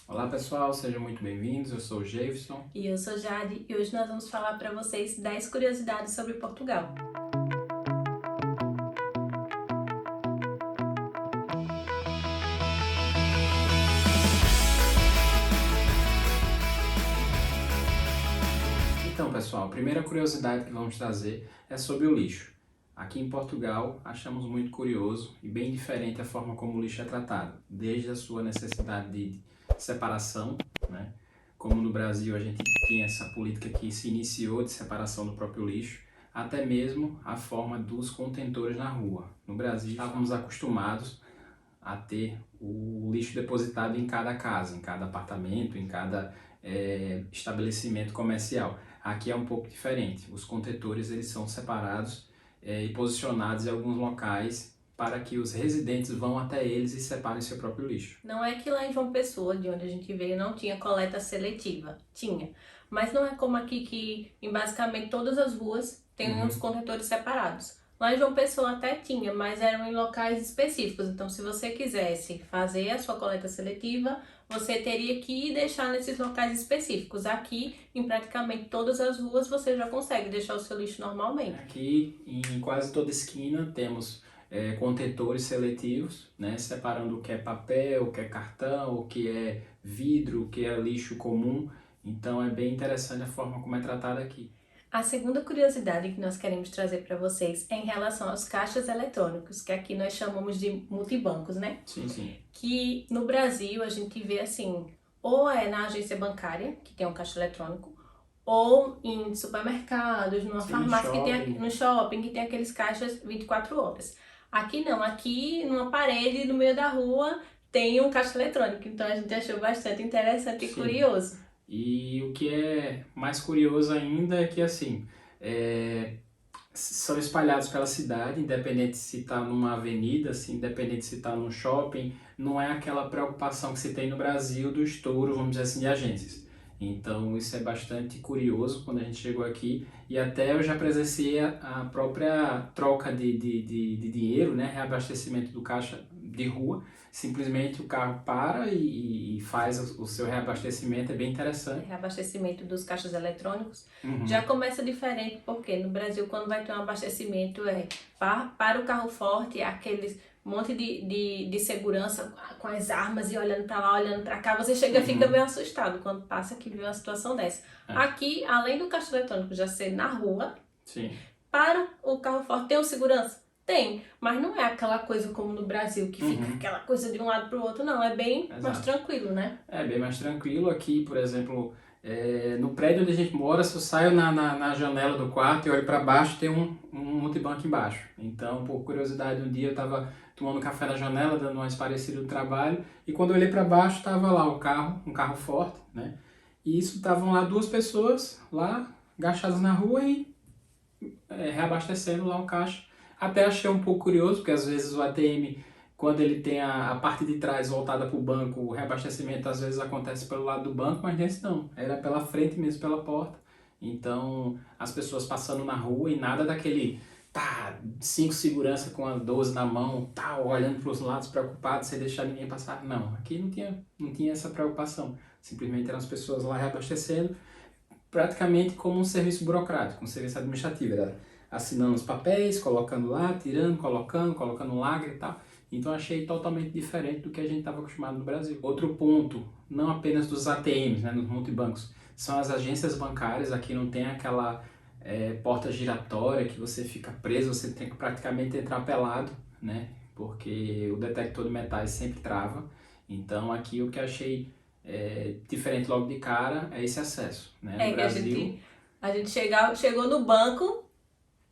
Olá pessoal, sejam muito bem-vindos. Eu sou o Jefferson. E eu sou Jade e hoje nós vamos falar para vocês 10 curiosidades sobre Portugal. Então, pessoal, a primeira curiosidade que vamos trazer é sobre o lixo. Aqui em Portugal, achamos muito curioso e bem diferente a forma como o lixo é tratado, desde a sua necessidade de separação, né? Como no Brasil a gente tinha essa política que se iniciou de separação do próprio lixo, até mesmo a forma dos contentores na rua. No Brasil, estávamos acostumados a ter o lixo depositado em cada casa, em cada apartamento, em cada estabelecimento comercial. Aqui é um pouco diferente. Os contentores eles são separados e posicionados em alguns locais para que os residentes vão até eles e separem seu próprio lixo. Não é que lá em João Pessoa, de onde a gente veio, não tinha coleta seletiva. Tinha. Mas não é como aqui que em basicamente todas as ruas tem uns contentores separados. Lá em João Pessoa até tinha, mas eram em locais específicos. Então, se você quisesse fazer a sua coleta seletiva, você teria que ir deixar nesses locais específicos. Aqui, em praticamente todas as ruas, você já consegue deixar o seu lixo normalmente. Aqui, em quase toda esquina, temos contentores seletivos, né, separando o que é papel, o que é cartão, o que é vidro, o que é lixo comum. Então, é bem interessante a forma como é tratado aqui. A segunda curiosidade que nós queremos trazer para vocês é em relação aos caixas eletrônicos, que aqui nós chamamos de multibancos, né? Sim, sim. Que no Brasil a gente vê assim, ou é na agência bancária, que tem um caixa eletrônico, ou em supermercados, numa Sim, farmácia, shopping. no shopping, que tem aqueles caixas 24 horas. Aqui não, aqui numa parede no meio da rua tem um caixa eletrônico, então a gente achou bastante interessante e Sim. curioso. E o que é mais curioso ainda é que, assim, são espalhados pela cidade, independente se está numa avenida, assim, independente se está num shopping, não é aquela preocupação que se tem no Brasil do estouro, vamos dizer assim, de agências. Então, isso é bastante curioso quando a gente chegou aqui e até eu já presenciei a própria troca de dinheiro, né, reabastecimento do caixa de rua. Simplesmente o carro para e faz o seu reabastecimento, é bem interessante. Reabastecimento dos caixas eletrônicos Uhum. já começa diferente, porque no Brasil, quando vai ter um abastecimento, para o carro forte, aqueles monte de segurança com as armas e olhando para lá, olhando para cá, você chega e fica meio assustado quando passa aqui vê uma situação dessa. Aqui, além do caixa eletrônico já ser na rua, Sim. para o carro forte tem um segurança? Tem, mas não é aquela coisa como no Brasil, que fica aquela coisa de um lado pro outro, não, é bem mais tranquilo, né? É bem mais tranquilo. Aqui, por exemplo, no prédio onde a gente mora, se eu saio na janela do quarto e olho para baixo, tem um multibanco embaixo. Então, por curiosidade, um dia eu estava tomando café na janela, dando uma esparecida do trabalho, e quando eu olhei para baixo, estava lá o carro, um carro forte, né? E isso estavam lá duas pessoas, lá, agachadas na rua e reabastecendo lá o caixa. Até achei um pouco curioso, porque às vezes o ATM, quando ele tem a parte de trás voltada para o banco, o reabastecimento às vezes acontece pelo lado do banco, mas nesse não, era pela frente mesmo, pela porta. Então, as pessoas passando na rua e nada daquele, tá, 5 segurança com a 12 na mão, tá, olhando para os lados preocupados, sem deixar ninguém passar. Não, aqui não tinha essa preocupação. Simplesmente eram as pessoas lá reabastecendo, praticamente como um serviço burocrático, um serviço administrativo. Era assinando os papéis, colocando lá, tirando, colocando um lagre e tal. Então achei totalmente diferente do que a gente estava acostumado no Brasil. Outro ponto, não apenas dos ATMs, né, nos multibancos, são as agências bancárias. Aqui não tem aquela porta giratória que você fica preso, você tem que praticamente entrar pelado, né, porque o detector de metais sempre trava. Então aqui o que achei diferente logo de cara é esse acesso, né? No Que Brasil, a gente chegou no banco,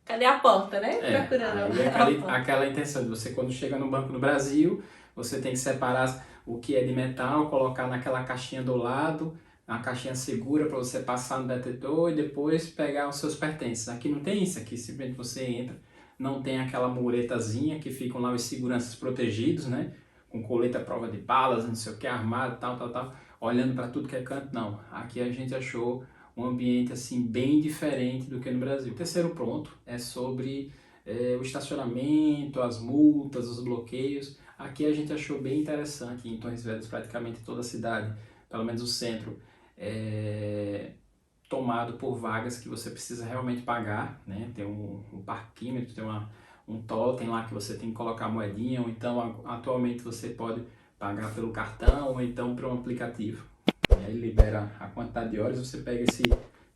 cadê a porta, né? Procurando aí a porta. aquela intenção de você, quando chega no banco no Brasil, você tem que separar o que é de metal, colocar naquela caixinha do lado, uma caixinha segura para você passar no detetor e depois pegar os seus pertences. Aqui não tem isso, aqui simplesmente você entra, não tem aquela muretazinha que ficam lá os seguranças protegidos, né? Com colete à prova de balas, não sei o que, armado, tal, olhando para tudo que é canto. Não, aqui a gente achou um ambiente assim bem diferente do que no Brasil. O terceiro ponto é sobre o estacionamento, as multas, os bloqueios. Aqui a gente achou bem interessante, em Torres Vedras praticamente toda a cidade pelo menos o centro, é tomado por vagas que você precisa realmente pagar, né? Tem um parquímetro, tem um totem lá que você tem que colocar a moedinha, ou então atualmente você pode pagar pelo cartão, ou então por um aplicativo. Ele libera a quantidade de horas, você pega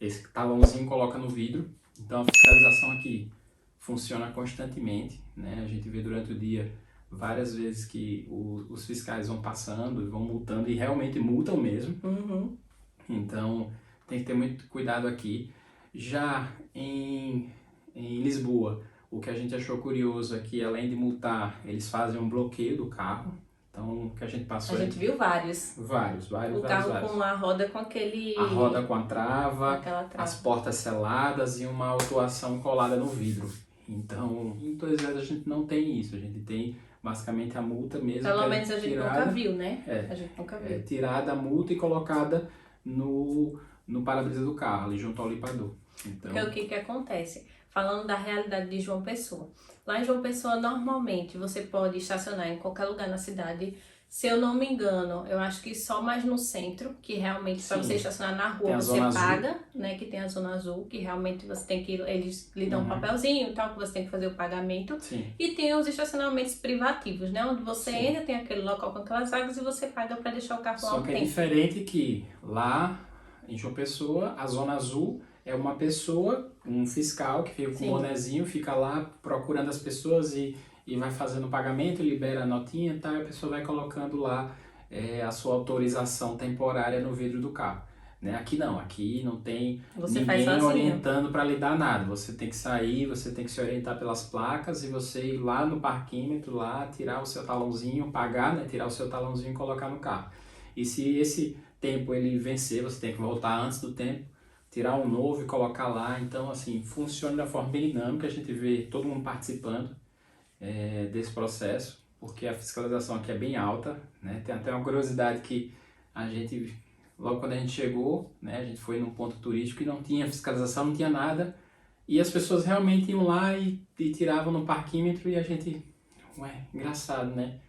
esse talãozinho e coloca no vidro. Então a fiscalização aqui funciona constantemente, né? A gente vê durante o dia várias vezes que os fiscais vão passando e vão multando, e realmente multam mesmo. Uhum. Então tem que ter muito cuidado aqui. Já em Lisboa, o que a gente achou curioso é que, além de multar, eles fazem um bloqueio do carro. Então, o que a gente passou A gente viu vários. vários. O carro com a roda com aquele... A roda com a trava, aquela trava. as portas seladas e uma autuação colada no vidro. Então, em Torres Vedras a gente não tem isso. A gente tem basicamente a multa mesmo. Pelo menos a gente nunca viu, né? É, a gente nunca viu. Tirada a multa e colocada no para-brisa do carro, ali junto ao limpador. Então, Porque o que acontece? Falando da realidade de João Pessoa. Lá em João Pessoa, normalmente, você pode estacionar em qualquer lugar na cidade. Se eu não me engano, eu acho que só mais no centro, que realmente para você estacionar na rua você paga, né? Que tem a zona azul, que realmente você tem que... Eles lhe dão um papelzinho e tal, que você tem que fazer o pagamento. Sim. E tem os estacionamentos privativos, né? Onde você entra, tem aquele local com aquelas vagas e você paga para deixar o carro lá um tempo. Só que é diferente que lá em João Pessoa, a zona azul é uma pessoa, um fiscal que fica com um bonezinho, fica lá procurando as pessoas e vai fazendo o pagamento, libera a notinha e tal, e a pessoa vai colocando lá a sua autorização temporária no vidro do carro. Né? Aqui não tem ninguém orientando para lhe dar nada. Você tem que sair, você tem que se orientar pelas placas e você ir lá no parquímetro, lá tirar o seu talãozinho, pagar, né? Tirar o seu talãozinho e colocar no carro. E se esse tempo ele vencer, você tem que voltar antes do tempo, tirar um novo e colocar lá. Então, assim, funciona de uma forma bem dinâmica. A gente vê todo mundo participando desse processo, porque a fiscalização aqui é bem alta, né? Tem até uma curiosidade que a gente, logo quando a gente chegou, né, a gente foi num ponto turístico e não tinha fiscalização, não tinha nada, e as pessoas realmente iam lá e tiravam no parquímetro, e a gente, engraçado, né?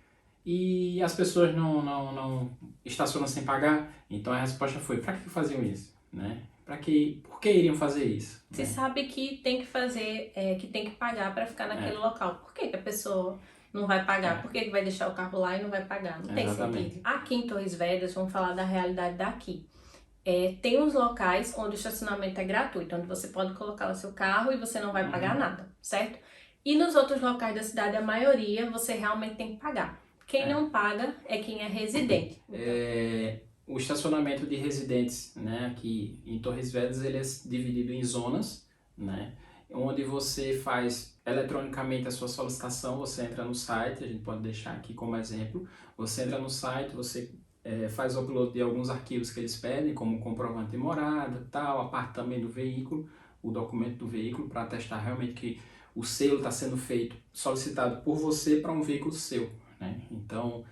E as pessoas não estacionam sem pagar. Então a resposta foi: para que faziam isso, né? Por que iriam fazer isso? Você sabe que tem que fazer, que tem que pagar para ficar naquele local. Por que a pessoa não vai pagar? Por que vai deixar o carro lá e não vai pagar? Não tem sentido. Aqui em Torres Vedras, vamos falar da realidade daqui. Tem uns locais onde o estacionamento é gratuito, onde você pode colocar o seu carro e você não vai pagar nada, certo? E nos outros locais da cidade, a maioria, você realmente tem que pagar. Quem não paga é quem é residente. Então, o estacionamento de residentes, né, aqui em Torres Vedras, ele é dividido em zonas, né, onde você faz eletronicamente a sua solicitação. Você entra no site, a gente pode deixar aqui como exemplo, você entra no site, você faz o upload de alguns arquivos que eles pedem, como comprovante de morada, tal, a parte também do veículo, o documento do veículo, para atestar realmente que o selo está sendo solicitado por você para um veículo seu, né? Então,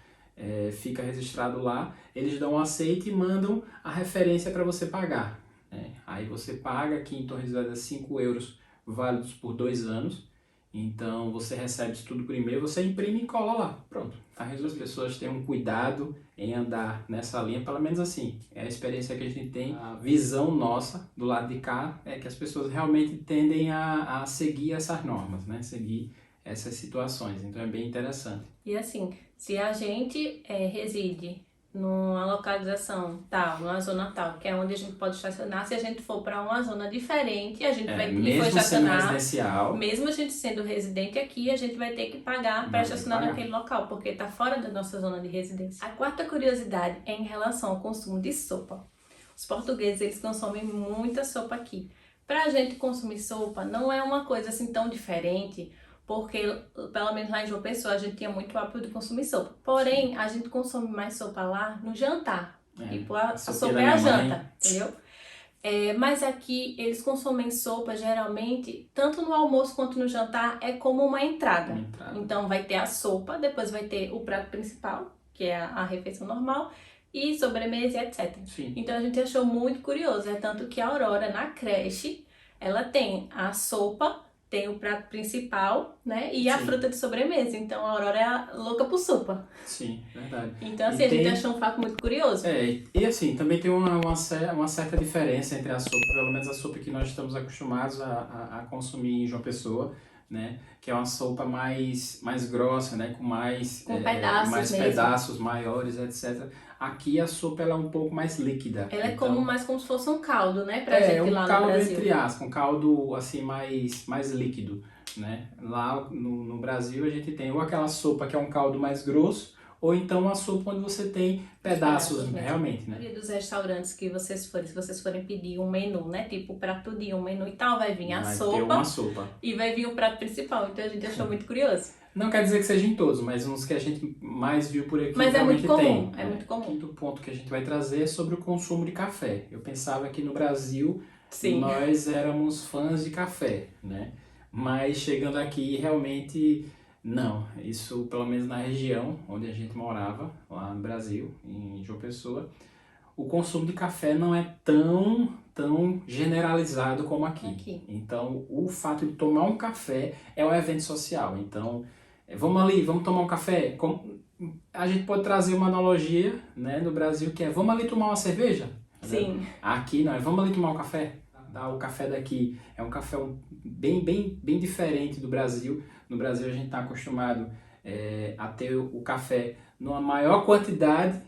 fica registrado lá, eles dão um aceite e mandam a referência para você pagar, né? Aí você paga, aqui em Torres Vedras, 5 euros válidos por 2 anos, então você recebe isso tudo por e-mail, você imprime e cola lá, pronto. As pessoas têm um cuidado em andar nessa linha, pelo menos assim, é a experiência que a gente tem, a visão nossa do lado de cá é que as pessoas realmente tendem a seguir essas normas, né? Seguir essas situações, então é bem interessante. E assim, se a gente reside numa localização tal, numa zona tal, que é onde a gente pode estacionar, se a gente for para uma zona diferente, a gente vai ter que estacionar, mesmo a gente sendo residente aqui, a gente vai ter que pagar para estacionar naquele local, porque está fora da nossa zona de residência. A quarta curiosidade é em relação ao consumo de sopa. Os portugueses, eles consomem muita sopa aqui. Para a gente consumir sopa, não é uma coisa assim tão diferente, porque, pelo menos lá em João Pessoa, a gente tinha muito hábito de consumir sopa. Porém, a gente consome mais sopa lá no jantar. Tipo, a sopa é a janta, entendeu? Mas aqui, eles consomem sopa, geralmente, tanto no almoço quanto no jantar, é como uma entrada. Então, vai ter a sopa, depois vai ter o prato principal, que é a refeição normal, e sobremesa, etc. Sim. Então, a gente achou muito curioso. Tanto que a Aurora, na creche, ela tem a sopa tem o prato principal, né? E a Sim. fruta de sobremesa. Então a Aurora é a louca por sopa. Sim, verdade. Então, E assim, a gente tem, achou um fato muito curioso. e assim, também tem uma certa diferença entre a sopa, pelo menos a sopa que nós estamos acostumados a consumir em João Pessoa, né? Que é uma sopa mais grossa, né? Com Com pedaços mais mesmo. pedaços maiores, etc. Aqui a sopa ela é um pouco mais líquida. Ela é Então, mais como se fosse um caldo, né? Pra é gente um lá no caldo Brasil. entre aspas, um caldo assim mais líquido, né? Lá no Brasil a gente tem ou aquela sopa que é um caldo mais grosso, ou então uma sopa onde você tem pedaços mesmo. realmente, A né? maioria dos restaurantes que vocês forem, se vocês forem pedir um menu, né? Tipo, prato de um menu e tal, vai vir a Vai ter sopa uma sopa. e vai vir o prato principal. Então a gente achou muito curioso. Não quer dizer que seja em todos, mas uns que a gente mais viu por aqui Mas é muito realmente comum, tem. é muito O comum. quinto ponto que a gente vai trazer é sobre o consumo de café. Eu pensava que no Brasil Sim. nós éramos fãs de café, né? Mas chegando aqui realmente não. Isso pelo menos na região onde a gente morava, lá no Brasil, em João Pessoa, o consumo de café não é tão generalizado como aqui. Então, o fato de tomar um café é um evento social. Então, vamos ali, vamos tomar um café. A gente pode trazer uma analogia, né, no Brasil que é, vamos ali tomar uma cerveja? Sim. Aqui não, é vamos ali tomar um café. O café daqui é um café bem diferente do Brasil. No Brasil a gente está acostumado a ter o café numa maior quantidade,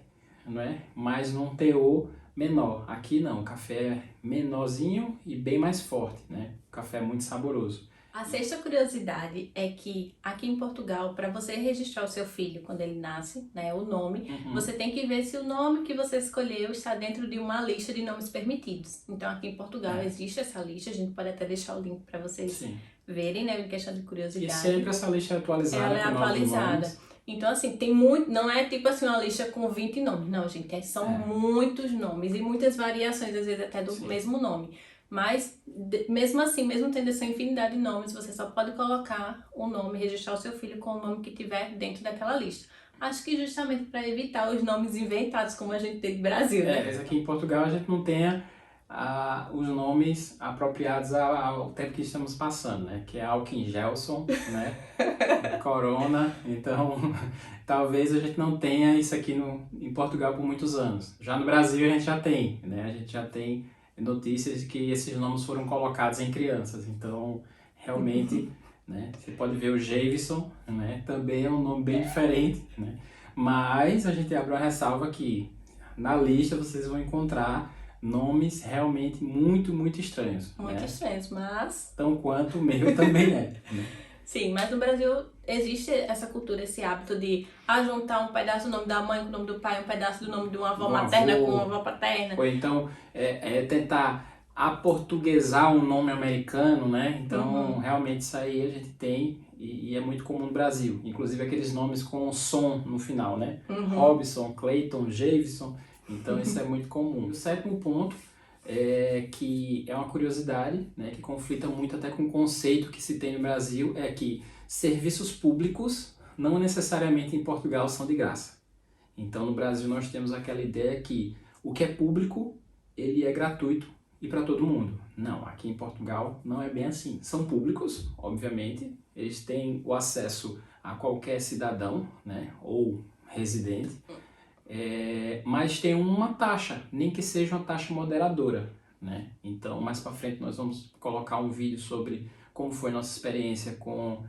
não é? Mas num teor menor. Aqui não, o café é menorzinho e bem mais forte, né? O café é muito saboroso. A sexta curiosidade é que aqui em Portugal, para você registrar o seu filho quando ele nasce, né, o nome, você tem que ver se o nome que você escolheu está dentro de uma lista de nomes permitidos. Então aqui em Portugal existe essa lista, a gente pode até deixar o link para vocês verem, né, em questão de curiosidade. E sempre essa lista é atualizada. Ela é com atualizada. Novos nomes. Então, assim, tem muito. Não é tipo assim uma lista com 20 nomes. Não, gente, são muitos nomes e muitas variações, às vezes até do mesmo nome. Mas, mesmo assim, mesmo tendo essa infinidade de nomes, você só pode colocar o nome, registrar o seu filho com o nome que tiver dentro daquela lista. Acho que justamente para evitar os nomes inventados, como a gente tem no Brasil, né? Mas aqui em Portugal a gente não tem os nomes apropriados ao tempo que estamos passando, né? Que é Alckmin Gelson, né? Corona, então talvez a gente não tenha isso aqui em Portugal por muitos anos. Já no Brasil a gente já tem, né? A gente já tem notícias de que esses nomes foram colocados em crianças, então realmente, né? Você pode ver o Javison, né? Também é um nome bem diferente, né? Mas a gente abre uma ressalva que na lista vocês vão encontrar nomes realmente muito estranhos. Muito estranhos, mas... Tão quanto o meu também é. Né? Sim, mas no Brasil existe essa cultura, esse hábito de juntar um pedaço do nome da mãe com o nome do pai, um pedaço do nome de uma avó materna com uma avó paterna. Ou então tentar aportuguesar um nome americano, né? Então, realmente isso aí a gente tem e é muito comum no Brasil. Inclusive aqueles nomes com som no final, né? Robson, Clayton, Javison. Então, isso é muito comum. O sétimo ponto que é uma curiosidade, né, que conflita muito até com o conceito que se tem no Brasil, é que serviços públicos não necessariamente em Portugal são de graça. Então no Brasil nós temos aquela ideia que o que é público, ele é gratuito e para todo mundo. Não, aqui em Portugal não é bem assim. São públicos, obviamente, eles têm o acesso a qualquer cidadão, né, ou residente, mas tem uma taxa, nem que seja uma taxa moderadora, né? Então, mais para frente nós vamos colocar um vídeo sobre como foi nossa experiência com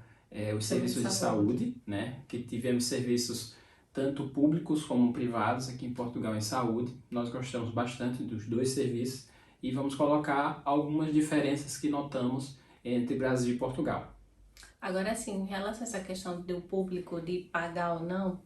os serviços de saúde, né? Que tivemos serviços tanto públicos como privados aqui em Portugal em saúde. Nós gostamos bastante dos dois serviços e vamos colocar algumas diferenças que notamos entre Brasil e Portugal. Agora sim, em relação a essa questão do público de pagar ou não,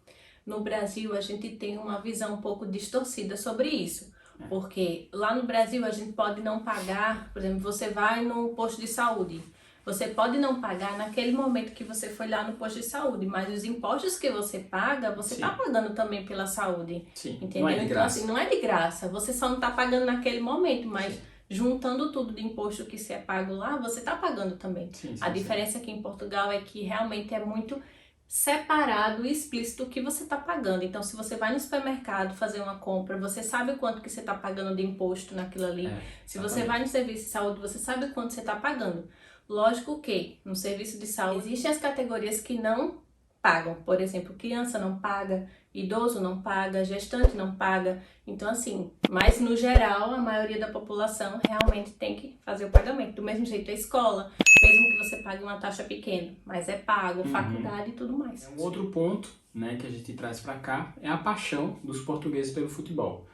no Brasil a gente tem uma visão um pouco distorcida sobre isso. Porque lá no Brasil a gente pode não pagar, por exemplo, você vai no posto de saúde. Você pode não pagar naquele momento que você foi lá no posto de saúde, mas os impostos que você paga, você está pagando também pela saúde. Sim, entendeu? não é de graça. Então, assim, não é de graça. Você só não está pagando naquele momento, mas juntando tudo de imposto que você é pago lá, você está pagando também. A diferença aqui em Portugal é que realmente é muito separado e explícito o que você está pagando. Então, se você vai no supermercado fazer uma compra, você sabe o quanto que você está pagando de imposto naquilo ali. Se você vai no serviço de saúde, você sabe o quanto você está pagando. Lógico que no serviço de saúde existem as categorias que não pagam. Por exemplo, criança não paga, idoso não paga, gestante não paga. Então, assim, mas no geral, a maioria da população realmente tem que fazer o pagamento. Do mesmo jeito a escola, mesmo que você pague uma taxa pequena, mas é pago, faculdade e tudo mais. Um outro ponto, né, que a gente traz para cá é a paixão dos portugueses pelo futebol.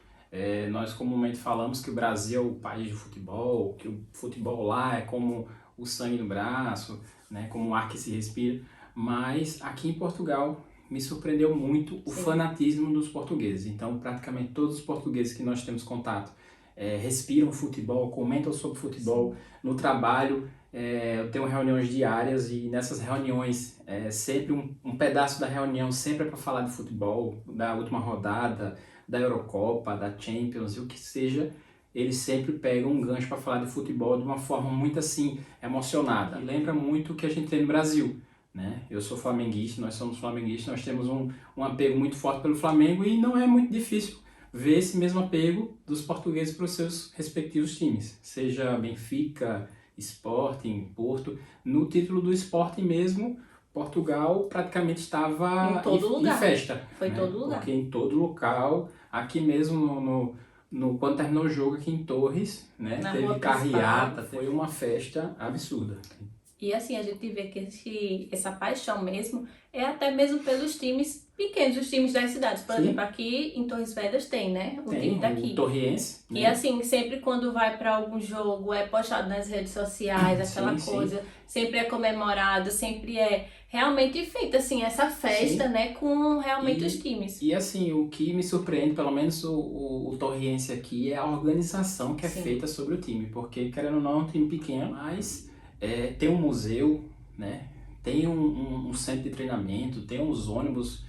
Nós comumente falamos que o Brasil é o país do futebol, que o futebol lá é como o sangue no braço, né, como o ar que se respira, mas aqui em Portugal me surpreendeu muito o fanatismo dos portugueses. Então, praticamente todos os portugueses que nós temos contato respiram futebol, comentam sobre futebol. No trabalho, eu tenho reuniões diárias e nessas reuniões, sempre um pedaço da reunião sempre é para falar de futebol, da última rodada, da Eurocopa, da Champions e o que seja. Eles sempre pegam um gancho para falar de futebol de uma forma muito assim, emocionada. E lembra muito o que a gente tem no Brasil, né? Eu sou flamenguista, nós somos flamenguistas, nós temos um apego muito forte pelo Flamengo e não é muito difícil ver esse mesmo apego dos portugueses para os seus respectivos times, seja Benfica, Sporting, Porto. No título do Sporting mesmo, Portugal praticamente estava em todo lugar. Em festa. Foi em todo lugar. Porque em todo local, aqui mesmo quando terminou o jogo aqui em Torres, né, teve carreata, foi uma festa absurda. E assim, a gente vê que essa paixão mesmo é até mesmo pelos times pequenos, os times das cidades. Por exemplo, aqui em Torres Vedras tem, né? O time daqui. O Torriense. E assim, sempre quando vai para algum jogo é postado nas redes sociais, aquela coisa. Sempre é comemorado, sempre é realmente feita assim, essa festa, né? Com realmente os times. E assim, o que me surpreende, pelo menos o Torriense aqui, é a organização que é feita sobre o time. Porque, querendo ou não, é um time pequeno, mas tem um museu, né? Tem um centro de treinamento, tem uns ônibus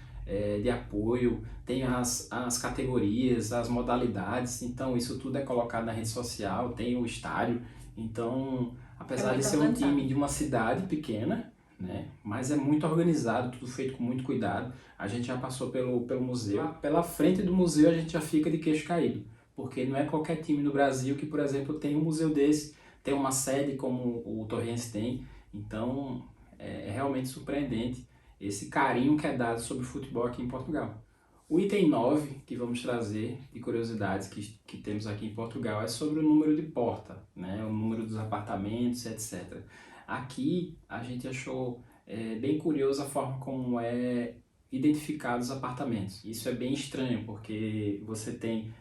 de apoio, tem as categorias, as modalidades, então isso tudo é colocado na rede social, tem o estádio. Então, apesar de ser um time de uma cidade pequena, né, mas é muito organizado, tudo feito com muito cuidado. A gente já passou pelo museu, pela frente do museu a gente já fica de queixo caído, porque não é qualquer time no Brasil que, por exemplo, tem um museu desse, tem uma sede como o Torriense tem. Então é realmente surpreendente esse carinho que é dado sobre o futebol aqui em Portugal. O item 9 que vamos trazer de curiosidades que temos aqui em Portugal é sobre o número de porta, né? O número dos apartamentos, etc. Aqui a gente achou bem curioso a forma como é identificado os apartamentos. Isso é bem estranho, porque você tem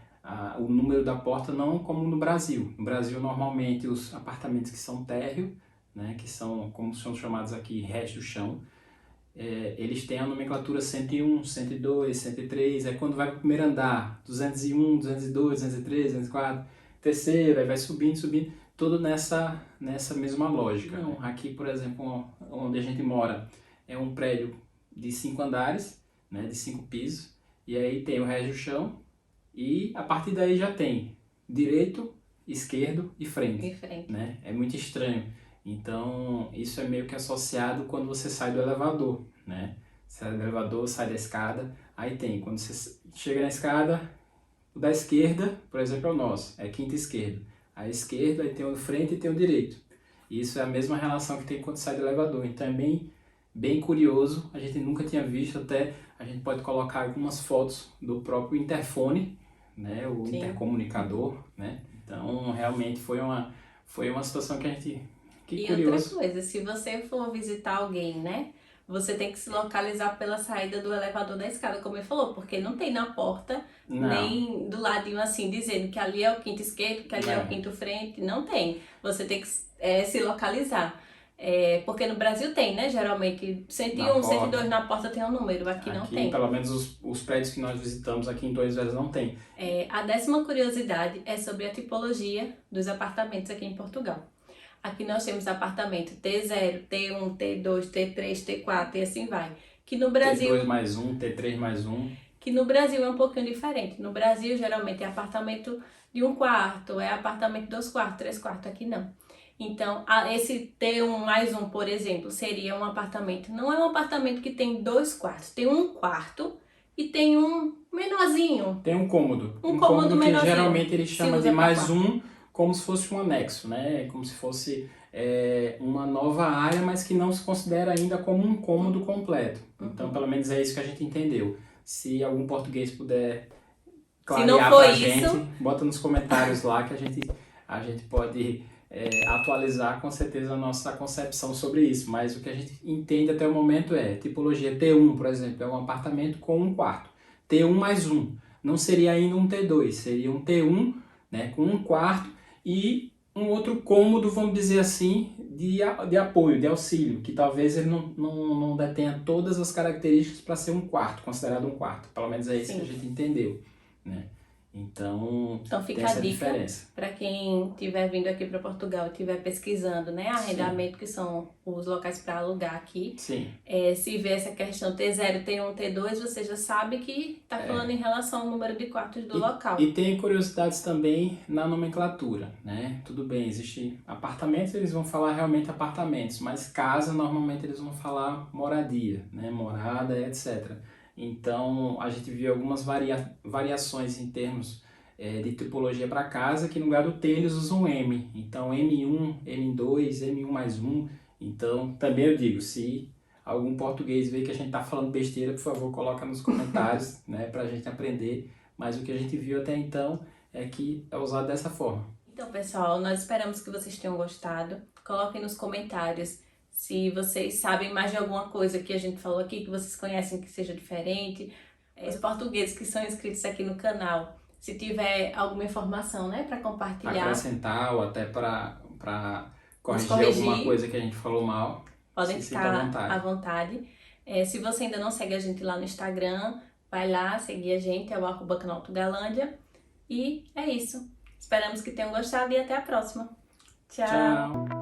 o número da porta não como no Brasil. No Brasil, normalmente, os apartamentos que são térreo, né, que são, como são chamados aqui, resto do chão, eles têm a nomenclatura 101, 102, 103, é quando vai para o primeiro andar, 201, 202, 203, 204, terceiro, aí vai subindo, tudo nessa mesma lógica. Então, aqui, por exemplo, onde a gente mora, é um prédio de 5 andares, né, de 5 pisos, e aí tem o resto do chão, e a partir daí já tem direito, esquerdo e frente. Né? É muito estranho. Então, isso é meio que associado quando você sai do elevador, né? Sai do elevador, sai da escada, aí tem, quando você chega na escada, o da esquerda, por exemplo, é o nosso, é quinta esquerda. A esquerda, aí tem o frente e tem o direito. E isso é a mesma relação que tem quando sai do elevador. Então, é bem curioso, a gente nunca tinha visto, até a gente pode colocar algumas fotos do próprio interfone, né? O intercomunicador, né? Então, realmente foi uma situação que a gente... E outra coisa, se você for visitar alguém, né, você tem que se localizar pela saída do elevador da escada, como ele falou, porque não tem na porta, nem do ladinho assim, dizendo que ali é o quinto esquerdo, que ali é o quinto frente, não tem. Você tem que se localizar. Porque no Brasil tem, né, geralmente 101, 102 na porta tem um número, aqui não tem. Pelo menos os prédios que nós visitamos aqui em Torres Vedras não tem. A 10ª curiosidade é sobre a tipologia dos apartamentos aqui em Portugal. Aqui nós temos apartamento T0, T1, T2, T3, T4 e assim vai. Que no Brasil... T2 mais 1, T3 mais 1. Que no Brasil é um pouquinho diferente. No Brasil, geralmente, é apartamento de 1 quarto, é apartamento de 2 quartos, 3 quartos. Aqui não. Então, esse T1 mais 1, por exemplo, seria um apartamento. Não é um apartamento que tem 2 quartos. Tem 1 quarto e tem um menorzinho. Tem um cômodo. Um cômodo que menorzinho. geralmente ele chama de mais 1, como se fosse um anexo, né? Como se fosse uma nova área, mas que não se considera ainda como um cômodo completo. Então, pelo menos é isso que a gente entendeu. Se algum português puder Se não clarear for pra isso, gente, bota nos comentários lá que a gente pode atualizar com certeza a nossa concepção sobre isso. Mas o que a gente entende até o momento é tipologia T1, por exemplo, é um apartamento com um quarto. T1 mais um. Não seria ainda um T2, seria um T1, né, com um quarto e um outro cômodo, vamos dizer assim, de apoio, de auxílio, que talvez ele não detenha todas as características para ser um quarto, considerado um quarto. Pelo menos é isso que a gente entendeu, né? Então tem fica a essa dica diferença. para quem estiver vindo aqui para Portugal e estiver pesquisando, né, arrendamento, que são os locais para alugar aqui. Sim. Se vê essa questão T0, T1, T2, você já sabe que está falando em relação ao número de quartos do local. E tem curiosidades também na nomenclatura, né? Tudo bem, existe apartamentos, eles vão falar realmente apartamentos, mas casa normalmente eles vão falar moradia, né? Morada, etc. Então a gente viu algumas variações em termos de tipologia para casa, que no lugar do T eles usam M. Então M1, M2, M1 mais 1. Então também eu digo, se algum português vê que a gente está falando besteira, por favor, coloca nos comentários, né, para a gente aprender. Mas o que a gente viu até então é que é usado dessa forma. Então, pessoal, nós esperamos que vocês tenham gostado. Coloquem nos comentários se vocês sabem mais de alguma coisa que a gente falou aqui, que vocês conhecem que seja diferente. Os portugueses que são inscritos aqui no canal, se tiver alguma informação, né, para compartilhar. Acrescentar ou até para corrigir alguma coisa que a gente falou mal. Podem ficar à vontade. Se você ainda não segue a gente lá no Instagram, vai lá seguir a gente, é o @canaltogalândia. E é isso. Esperamos que tenham gostado e até a próxima. Tchau! Tchau.